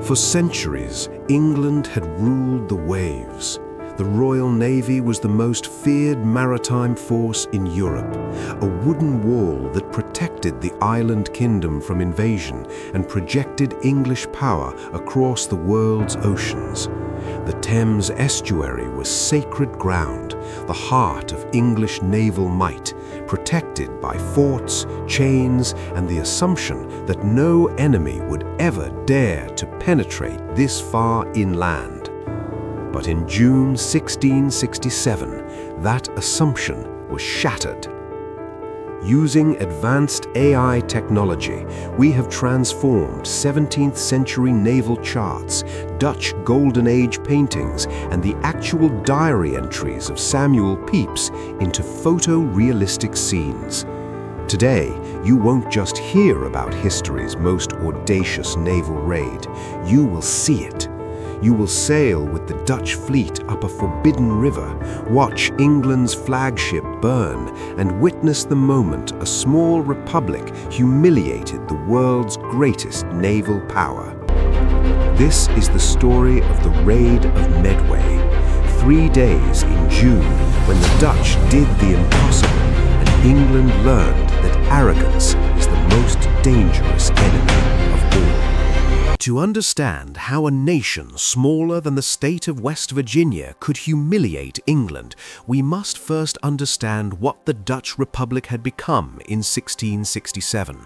For centuries, England had ruled the waves. The Royal Navy was the most feared maritime force in Europe, a wooden wall that protected the island kingdom from invasion and projected English power across the world's oceans. The Thames estuary was sacred ground, the heart of English naval might, protected by forts, chains, and the assumption that no enemy would ever dare to penetrate this far inland. But in June 1667, that assumption was shattered. Using advanced AI technology, we have transformed 17th century naval charts, Dutch Golden Age paintings, and the actual diary entries of Samuel Pepys into photorealistic scenes. Today, you won't just hear about history's most audacious naval raid, you will see it. You will sail with the Dutch fleet up a forbidden river, watch England's flagship burn, and witness the moment a small republic humiliated the world's greatest naval power. This is the story of the Raid of Medway, 3 days in June when the Dutch did the impossible and England learned that arrogance is the most dangerous enemy of all. To understand how a nation smaller than the state of West Virginia could humiliate England, we must first understand what the Dutch Republic had become in 1667.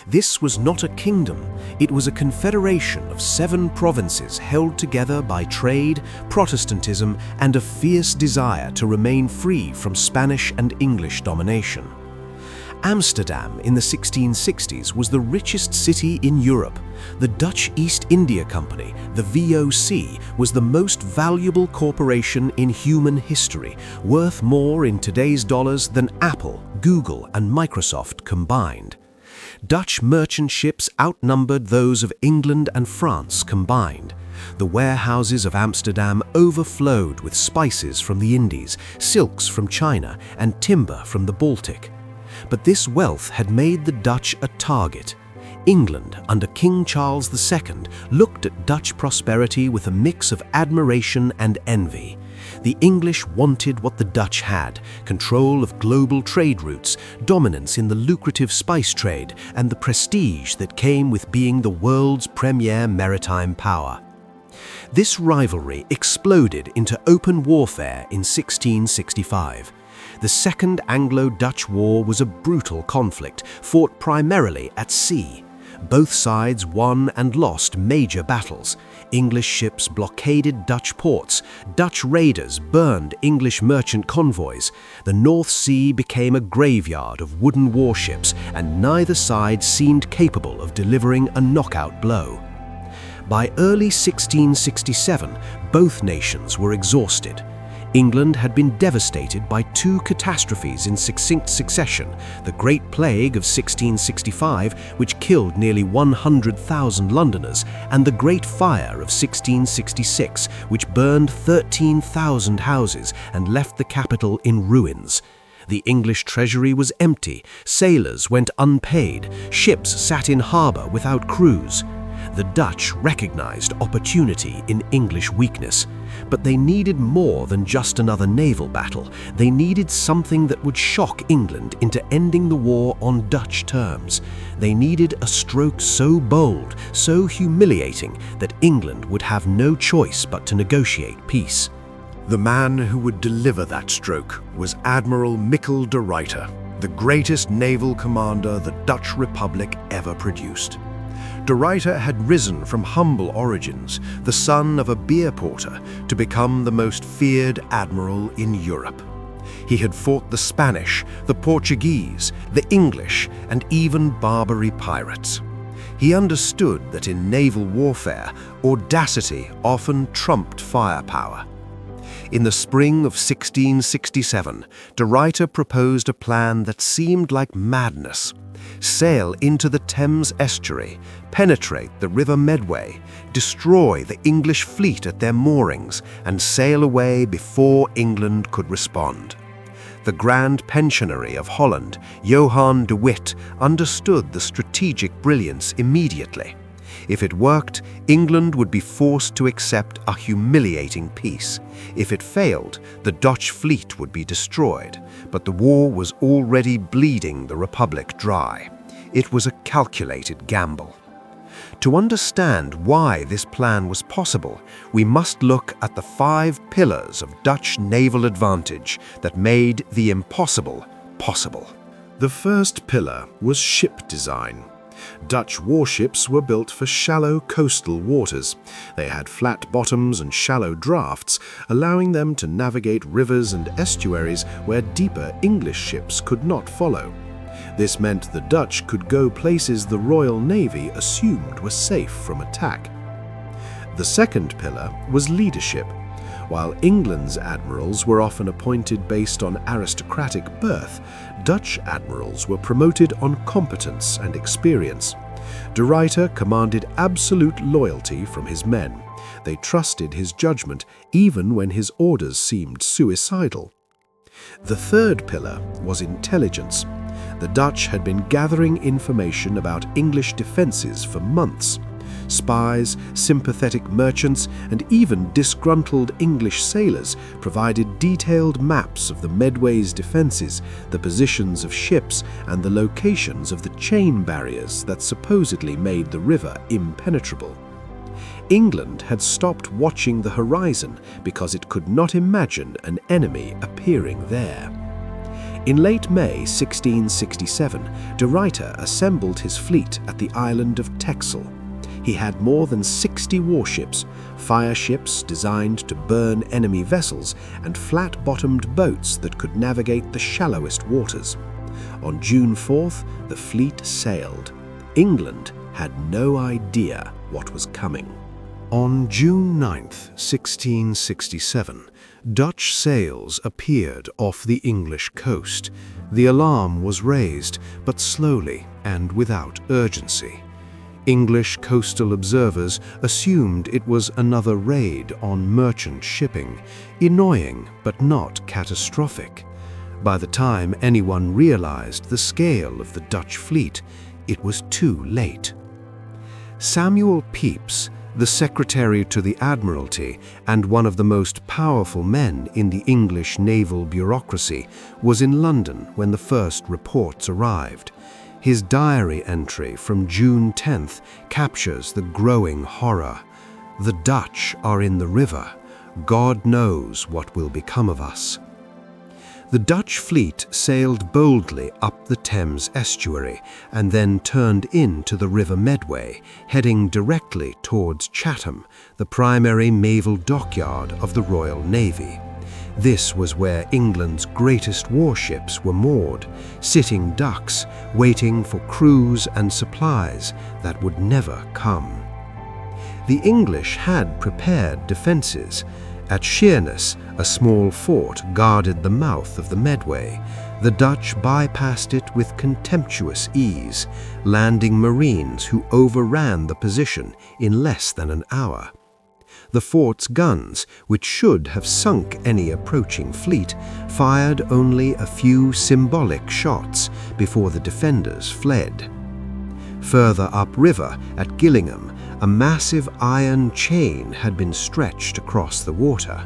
This was not a kingdom, it was a confederation of 7 provinces held together by trade, Protestantism, and a fierce desire to remain free from Spanish and English domination. Amsterdam in the 1660s was the richest city in Europe. The Dutch East India Company, the VOC, was the most valuable corporation in human history, worth more in today's dollars than Apple, Google, and Microsoft combined. Dutch merchant ships outnumbered those of England and France combined. The warehouses of Amsterdam overflowed with spices from the Indies, silks from China, and timber from the Baltic. But this wealth had made the Dutch a target. England, under King Charles II, looked at Dutch prosperity with a mix of admiration and envy. The English wanted what the Dutch had: control of global trade routes, dominance in the lucrative spice trade, and the prestige that came with being the world's premier maritime power. This rivalry exploded into open warfare in 1665. The Second Anglo-Dutch War was a brutal conflict, fought primarily at sea. Both sides won and lost major battles. English ships blockaded Dutch ports. Dutch raiders burned English merchant convoys. The North Sea became a graveyard of wooden warships, and neither side seemed capable of delivering a knockout blow. By early 1667, both nations were exhausted. England had been devastated by 2 catastrophes in succinct succession: the Great Plague of 1665, which killed nearly 100,000 Londoners, and the Great Fire of 1666, which burned 13,000 houses and left the capital in ruins. The English treasury was empty, sailors went unpaid, ships sat in harbour without crews. The Dutch recognized opportunity in English weakness, but they needed more than just another naval battle. They needed something that would shock England into ending the war on Dutch terms. They needed a stroke so bold, so humiliating, that England would have no choice but to negotiate peace. The man who would deliver that stroke was Admiral Mikkel de Ruyter, the greatest naval commander the Dutch Republic ever produced. De Ruyter had risen from humble origins, the son of a beer porter, to become the most feared admiral in Europe. He had fought the Spanish, the Portuguese, the English, and even Barbary pirates. He understood that in naval warfare, audacity often trumped firepower. In the spring of 1667, de Ruyter proposed a plan that seemed like madness: sail into the Thames estuary, penetrate the River Medway, destroy the English fleet at their moorings, and sail away before England could respond. The Grand Pensionary of Holland, Johan de Witt, understood the strategic brilliance immediately. If it worked, England would be forced to accept a humiliating peace. If it failed, the Dutch fleet would be destroyed. But the war was already bleeding the Republic dry. It was a calculated gamble. To understand why this plan was possible, we must look at the 5 pillars of Dutch naval advantage that made the impossible possible. The first pillar was ship design. Dutch warships were built for shallow coastal waters. They had flat bottoms and shallow drafts, allowing them to navigate rivers and estuaries where deeper English ships could not follow. This meant the Dutch could go places the Royal Navy assumed were safe from attack. The second pillar was leadership. While England's admirals were often appointed based on aristocratic birth, Dutch admirals were promoted on competence and experience. De Ruyter commanded absolute loyalty from his men. They trusted his judgment even when his orders seemed suicidal. The third pillar was intelligence. The Dutch had been gathering information about English defences for months. Spies, sympathetic merchants, and even disgruntled English sailors provided detailed maps of the Medway's defences, the positions of ships, and the locations of the chain barriers that supposedly made the river impenetrable. England had stopped watching the horizon because it could not imagine an enemy appearing there. In late May 1667, de Ruyter assembled his fleet at the island of Texel. He had more than 60 warships, fire ships designed to burn enemy vessels, and flat-bottomed boats that could navigate the shallowest waters. On June 4th, the fleet sailed. England had no idea what was coming. On June 9th, 1667, Dutch sails appeared off the English coast. The alarm was raised, but slowly and without urgency. English coastal observers assumed it was another raid on merchant shipping, annoying but not catastrophic. By the time anyone realized the scale of the Dutch fleet, it was too late. Samuel Pepys, the secretary to the Admiralty and one of the most powerful men in the English naval bureaucracy, was in London when the first reports arrived. His diary entry from June 10th captures the growing horror. "The Dutch are in the river. God knows what will become of us." The Dutch fleet sailed boldly up the Thames estuary and then turned into the River Medway, heading directly towards Chatham, the primary naval dockyard of the Royal Navy. This was where England's greatest warships were moored, sitting ducks, waiting for crews and supplies that would never come. The English had prepared defences. At Sheerness, a small fort guarded the mouth of the Medway. The Dutch bypassed it with contemptuous ease, landing Marines who overran the position in less than an hour. The fort's guns, which should have sunk any approaching fleet, fired only a few symbolic shots before the defenders fled. Further upriver, at Gillingham, a massive iron chain had been stretched across the water.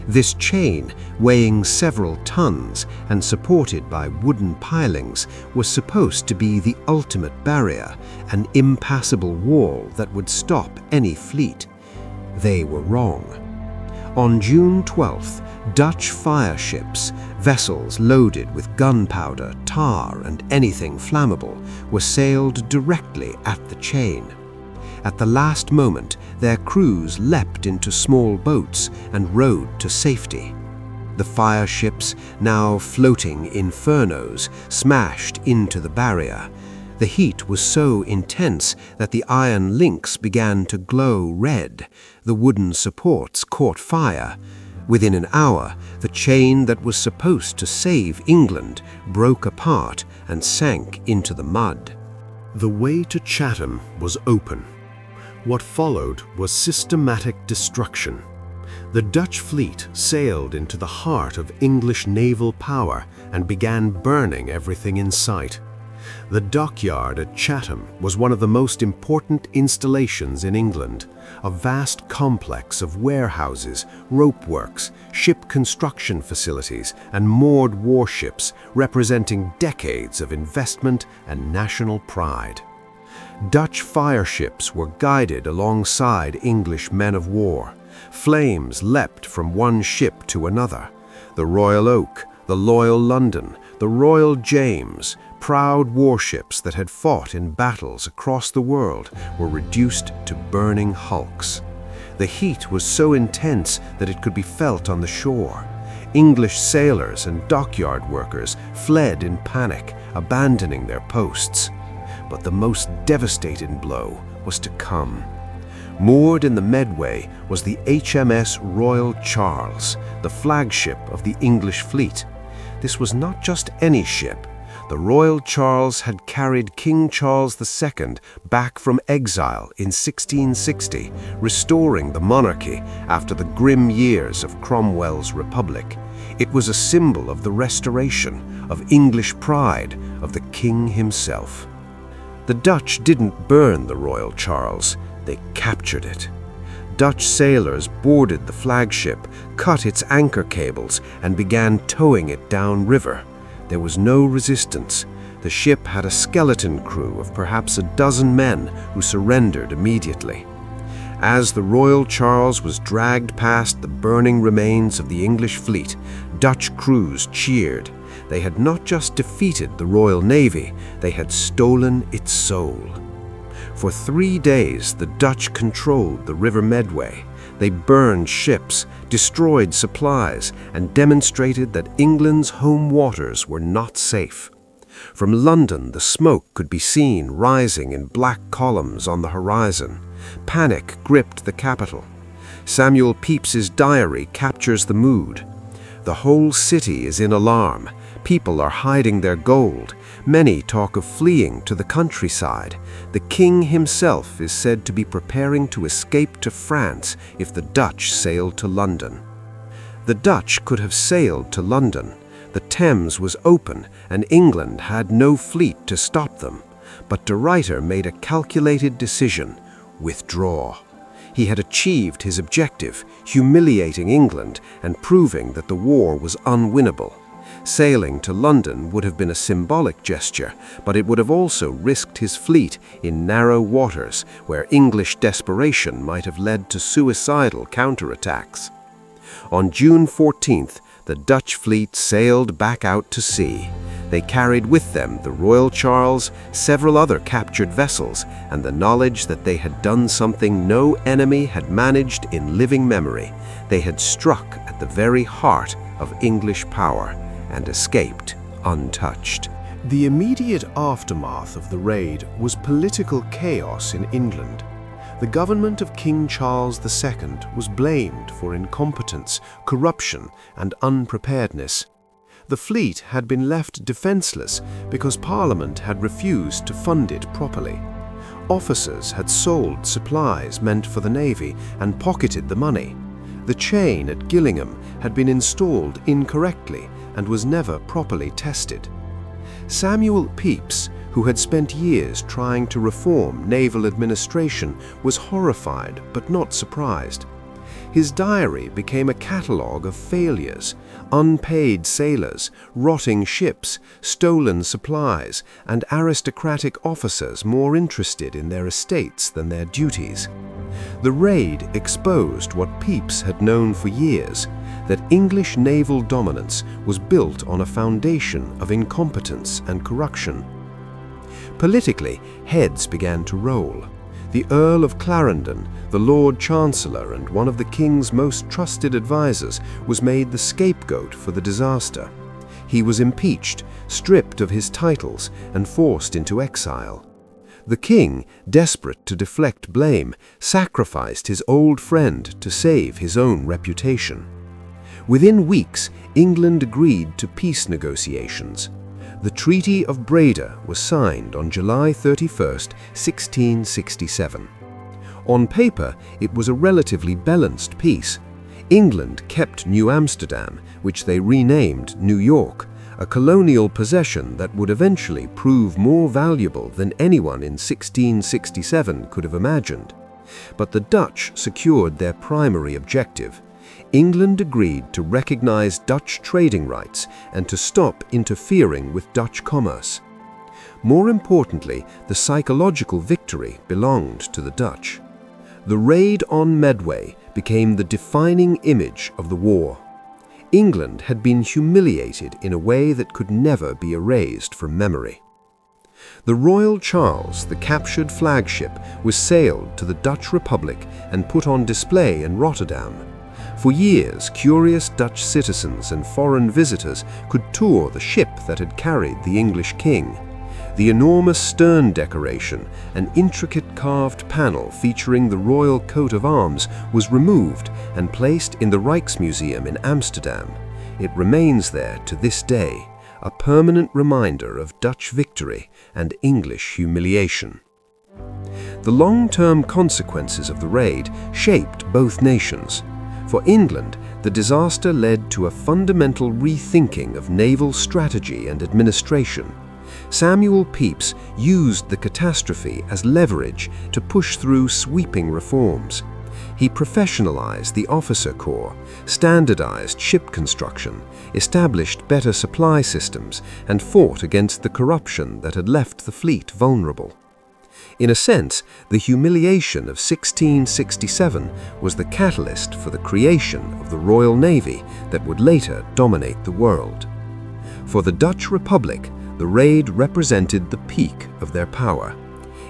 This chain, weighing several tons and supported by wooden pilings, was supposed to be the ultimate barrier, an impassable wall that would stop any fleet. They were wrong. On June 12th, Dutch fire ships, vessels loaded with gunpowder, tar, and anything flammable, were sailed directly at the chain. At the last moment, their crews leapt into small boats and rowed to safety. The fire ships, now floating infernos, smashed into the barrier. The heat was so intense that the iron links began to glow red. The wooden supports caught fire. Within an hour, the chain that was supposed to save England broke apart and sank into the mud. The way to Chatham was open. What followed was systematic destruction. The Dutch fleet sailed into the heart of English naval power and began burning everything in sight. The dockyard at Chatham was one of the most important installations in England, a vast complex of warehouses, ropeworks, ship construction facilities, and moored warships representing decades of investment and national pride. Dutch fireships were guided alongside English men of war. Flames leapt from one ship to another. The Royal Oak, the Loyal London, the Royal James, proud warships that had fought in battles across the world, were reduced to burning hulks. The heat was so intense that it could be felt on the shore. English sailors and dockyard workers fled in panic, abandoning their posts. But the most devastating blow was to come. Moored in the Medway was the HMS Royal Charles, the flagship of the English fleet. This was not just any ship. The Royal Charles had carried King Charles II back from exile in 1660, restoring the monarchy after the grim years of Cromwell's Republic. It was a symbol of the restoration, of English pride, of the king himself. The Dutch didn't burn the Royal Charles, they captured it. Dutch sailors boarded the flagship, cut its anchor cables, and began towing it downriver. There was no resistance. The ship had a skeleton crew of perhaps a dozen men who surrendered immediately. As the Royal Charles was dragged past the burning remains of the English fleet, Dutch crews cheered. They had not just defeated the Royal Navy, they had stolen its soul. For 3 days, the Dutch controlled the River Medway. They burned ships, destroyed supplies, and demonstrated that England's home waters were not safe. From London, the smoke could be seen rising in black columns on the horizon. Panic gripped the capital. Samuel Pepys's diary captures the mood. The whole city is in alarm. People are hiding their gold. Many talk of fleeing to the countryside. The king himself is said to be preparing to escape to France if the Dutch sailed to London. The Dutch could have sailed to London. The Thames was open and England had no fleet to stop them. But de Ruyter made a calculated decision: withdraw. He had achieved his objective, humiliating England and proving that the war was unwinnable. Sailing to London would have been a symbolic gesture, but it would have also risked his fleet in narrow waters where English desperation might have led to suicidal counterattacks. On June 14th, the Dutch fleet sailed back out to sea. They carried with them the Royal Charles, several other captured vessels, and the knowledge that they had done something no enemy had managed in living memory. They had struck at the very heart of English power and escaped untouched. The immediate aftermath of the raid was political chaos in England. The government of King Charles II was blamed for incompetence, corruption, and unpreparedness. The fleet had been left defenseless because Parliament had refused to fund it properly. Officers had sold supplies meant for the Navy and pocketed the money. The chain at Gillingham had been installed incorrectly and was never properly tested. Samuel Pepys, who had spent years trying to reform naval administration, was horrified but not surprised. His diary became a catalogue of failures: unpaid sailors, rotting ships, stolen supplies, and aristocratic officers more interested in their estates than their duties. The raid exposed what Pepys had known for years: that English naval dominance was built on a foundation of incompetence and corruption. Politically, heads began to roll. The Earl of Clarendon, the Lord Chancellor and one of the King's most trusted advisers, was made the scapegoat for the disaster. He was impeached, stripped of his titles, and forced into exile. The King, desperate to deflect blame, sacrificed his old friend to save his own reputation. Within weeks, England agreed to peace negotiations. The Treaty of Breda was signed on July 31, 1667. On paper, it was a relatively balanced peace. England kept New Amsterdam, which they renamed New York, a colonial possession that would eventually prove more valuable than anyone in 1667 could have imagined. But the Dutch secured their primary objective. England agreed to recognize Dutch trading rights and to stop interfering with Dutch commerce. More importantly, the psychological victory belonged to the Dutch. The raid on Medway became the defining image of the war. England had been humiliated in a way that could never be erased from memory. The Royal Charles, the captured flagship, was sailed to the Dutch Republic and put on display in Rotterdam. For years, curious Dutch citizens and foreign visitors could tour the ship that had carried the English king. The enormous stern decoration, an intricate carved panel featuring the royal coat of arms, was removed and placed in the Rijksmuseum in Amsterdam. It remains there to this day, a permanent reminder of Dutch victory and English humiliation. The long-term consequences of the raid shaped both nations. For England, the disaster led to a fundamental rethinking of naval strategy and administration. Samuel Pepys used the catastrophe as leverage to push through sweeping reforms. He professionalized the officer corps, standardized ship construction, established better supply systems, and fought against the corruption that had left the fleet vulnerable. In a sense, the humiliation of 1667 was the catalyst for the creation of the Royal Navy that would later dominate the world. For the Dutch Republic, the raid represented the peak of their power.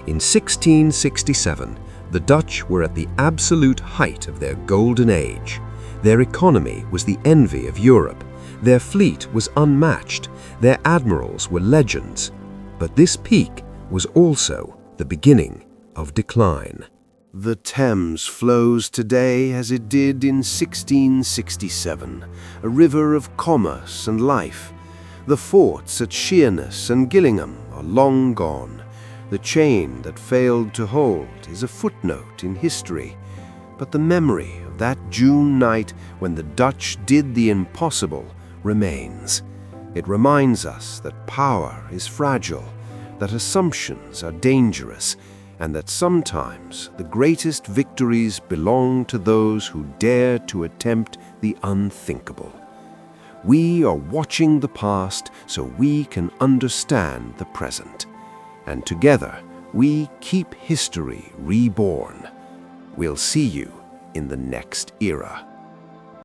In 1667, the Dutch were at the absolute height of their golden age. Their economy was the envy of Europe. Their fleet was unmatched. Their admirals were legends. But this peak was also the beginning of decline. The Thames flows today as it did in 1667, a river of commerce and life. The forts at Sheerness and Gillingham are long gone. The chain that failed to hold is a footnote in history. But the memory of that June night when the Dutch did the impossible remains. It reminds us that power is fragile, that assumptions are dangerous, and that sometimes the greatest victories belong to those who dare to attempt the unthinkable. We are watching the past so we can understand the present. And together, we keep history reborn. We'll see you in the next era.